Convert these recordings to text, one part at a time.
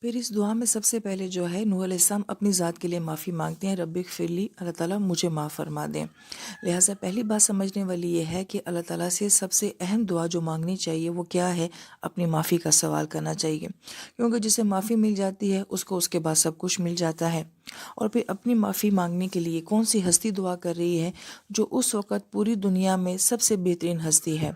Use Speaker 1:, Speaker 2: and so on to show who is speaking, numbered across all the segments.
Speaker 1: پھر اس دعا میں سب سے پہلے جو ہے نوح علیہ السلام اپنی ذات کے لیے معافی مانگتے ہیں، رب اغفر لی، اللہ تعالیٰ مجھے معاف فرما دیں۔ لہٰذا پہلی بات سمجھنے والی یہ ہے کہ اللہ تعالیٰ سے سب سے اہم دعا جو مانگنی چاہیے وہ کیا ہے؟ اپنی معافی کا سوال کرنا چاہیے، کیونکہ جسے معافی مل جاتی ہے اس کو اس کے بعد سب کچھ مل جاتا ہے۔ اور پھر اپنی معافی مانگنے کے لیے کون سی ہستی دعا کر رہی ہے؟ جو اس وقت پوری دنیا میں سب سے بہترین ہستی ہے،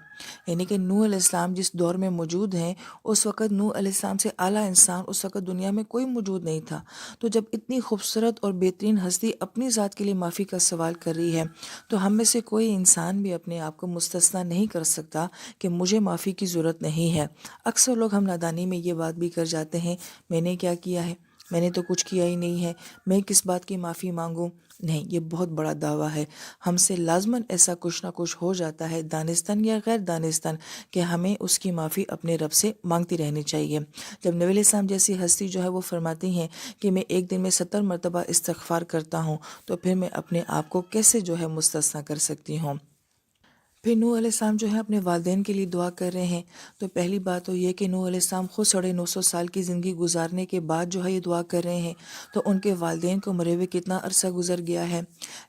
Speaker 1: یعنی کہ نوح علیہ السلام جس دور میں موجود ہیں اس وقت نوح علیہ السلام سے اعلیٰ انسان اس وقت دنیا میں کوئی موجود نہیں تھا۔ تو جب اتنی خوبصورت اور بہترین ہستی اپنی ذات کے لیے معافی کا سوال کر رہی ہے تو ہم میں سے کوئی انسان بھی اپنے آپ کو مستثنیٰ نہیں کر سکتا کہ مجھے معافی کی ضرورت نہیں ہے۔ اکثر لوگ ہم نادانی میں یہ بات بھی کر جاتے ہیں، میں نے کیا کیا ہے، میں نے تو کچھ کیا ہی نہیں ہے، میں کس بات کی معافی مانگوں۔ نہیں، یہ بہت بڑا دعویٰ ہے۔ ہم سے لازماً ایسا کچھ نہ کچھ ہو جاتا ہے، دانستاً یا غیر دانستاً، کہ ہمیں اس کی معافی اپنے رب سے مانگتی رہنی چاہیے۔ جب نبی علیہ السلام جیسی ہستی جو ہے وہ فرماتی ہیں کہ میں ایک دن میں 70 مرتبہ استغفار کرتا ہوں، تو پھر میں اپنے آپ کو کیسے جو ہے مستثنیٰ کر سکتی ہوں؟ پھر نوح علیہ السلام جو ہے اپنے والدین کے لیے دعا کر رہے ہیں، تو پہلی بات تو یہ کہ نوح علیہ السلام خود 950 سال کی زندگی گزارنے کے بعد جو ہے یہ دعا کر رہے ہیں، تو ان کے والدین کو مرے ہوئے کتنا عرصہ گزر گیا ہے۔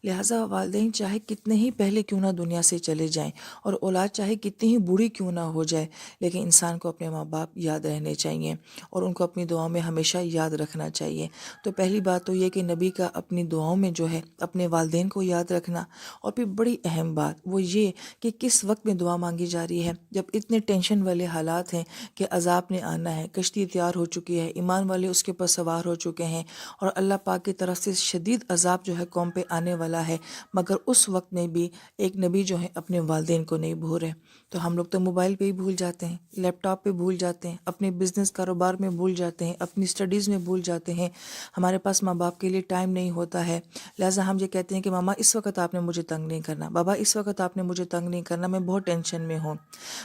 Speaker 1: لہٰذا والدین چاہے کتنے ہی پہلے کیوں نہ دنیا سے چلے جائیں، اور اولاد چاہے کتنی ہی بوڑھی کیوں نہ ہو جائے، لیکن انسان کو اپنے ماں باپ یاد رہنے چاہیے اور ان کو اپنی دعاؤں میں ہمیشہ یاد رکھنا چاہیے۔ تو پہلی بات تو یہ کہ نبی کا اپنی دعاؤں میں جو ہے اپنے والدین کو یاد رکھنا، اور پھر بڑی اہم بات وہ یہ کہ کس وقت میں دعا مانگی جا رہی ہے؟ جب اتنے ٹینشن والے حالات ہیں کہ عذاب نے آنا ہے، کشتی تیار ہو چکی ہے، ایمان والے اس کے اوپر سوار ہو چکے ہیں، اور اللہ پاک کی طرف سے شدید عذاب جو ہے قوم پہ آنے والا ہے، مگر اس وقت میں بھی ایک نبی جو ہے اپنے والدین کو نہیں بھول رہے۔ تو ہم لوگ تو موبائل پہ ہی بھول جاتے ہیں، لیپ ٹاپ پہ بھول جاتے ہیں، اپنے بزنس کاروبار میں بھول جاتے ہیں، اپنی اسٹڈیز میں بھول جاتے ہیں، ہمارے پاس ماں باپ کے لیے ٹائم نہیں ہوتا ہے۔ لہٰذا ہم یہ کہتے ہیں کہ ماما اس وقت آپ نے مجھے تنگ نہیں کرنا، بابا اس وقت آپ نے مجھے تنگ نہیں کرنا، میں بہت ٹینشن میں ہوں۔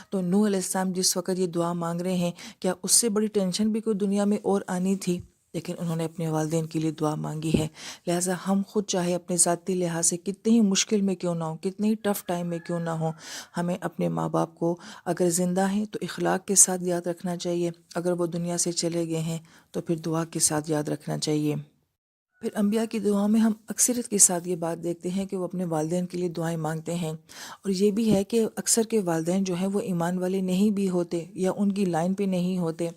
Speaker 1: تو نوح علیہ السلام جس وقت یہ دعا مانگ رہے ہیں، کیا اس سے بڑی ٹینشن بھی کوئی دنیا میں اور آنی تھی؟ لیکن انہوں نے اپنے والدین کے لیے دعا مانگی ہے۔ لہٰذا ہم خود چاہے اپنے ذاتی لحاظ سے کتنی ہی مشکل میں کیوں نہ ہوں، کتنی ہی ٹف ٹائم میں کیوں نہ ہوں، ہمیں اپنے ماں باپ کو اگر زندہ ہیں تو اخلاق کے ساتھ یاد رکھنا چاہیے، اگر وہ دنیا سے چلے گئے ہیں تو پھر دعا کے ساتھ یاد رکھنا چاہیے۔ پھر انبیاء کی دعاؤں میں ہم اکثریت کے ساتھ یہ بات دیکھتے ہیں کہ وہ اپنے والدین کے لیے دعائیں مانگتے ہیں، اور یہ بھی ہے کہ اکثر کے والدین جو ہیں وہ ایمان والے نہیں بھی ہوتے یا ان کی لائن پہ نہیں ہوتے،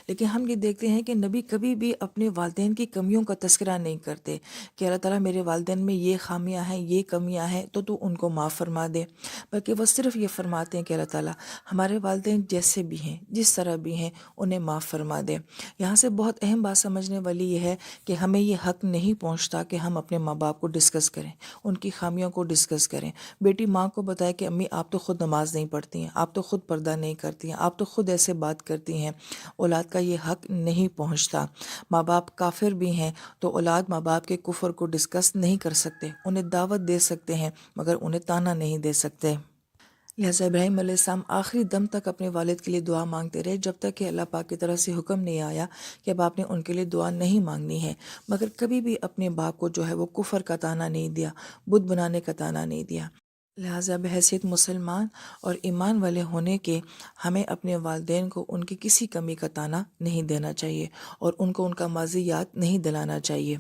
Speaker 1: لیکن ہم یہ دیکھتے ہیں کہ نبی کبھی بھی اپنے والدین کی کمیوں کا تذکرہ نہیں کرتے کہ اللہ تعالیٰ میرے والدین میں یہ خامیاں ہیں، یہ کمیاں ہیں، تو ان کو معاف فرما دے، بلکہ وہ صرف یہ فرماتے ہیں کہ اللہ تعالیٰ ہمارے والدین جیسے بھی ہیں، جس طرح بھی ہیں، انہیں معاف فرما دے۔ یہاں سے بہت اہم بات سمجھنے والی یہ ہے کہ ہمیں یہ حق نہیں پہنچتا کہ ہم اپنے ماں باپ کو ڈسکس کریں، ان کی خامیوں کو ڈسکس کریں۔ بیٹی ماں کو بتائے کہ امی آپ تو خود نماز نہیں پڑھتی ہیں، آپ تو خود پردہ نہیں کرتی ہیں، آپ تو خود ایسے بات کرتی ہیں۔ اولاد کا یہ حق نہیں پہنچتا۔ ماں باپ کافر بھی ہیں تو اولاد ماں باپ کے کفر کو ڈسکس نہیں کر سکتے، انہیں دعوت دے سکتے ہیں مگر انہیں تانا نہیں دے سکتے۔ لہٰذا ابراہیم علیہ السلام آخری دم تک اپنے والد کے لیے دعا مانگتے رہے، جب تک کہ اللہ پاک کی طرف سے حکم نہیں آیا کہ اب آپ نے ان کے لیے دعا نہیں مانگنی ہے، مگر کبھی بھی اپنے باپ کو جو ہے وہ کفر کا طعنہ نہیں دیا، بت بنانے کا طعنہ نہیں دیا۔ لہٰذا بحیثیت مسلمان اور ایمان والے ہونے کے ہمیں اپنے والدین کو ان کی کسی کمی کا طعنہ نہیں دینا چاہیے، اور ان کو ان کا ماضی یاد نہیں دلانا چاہیے۔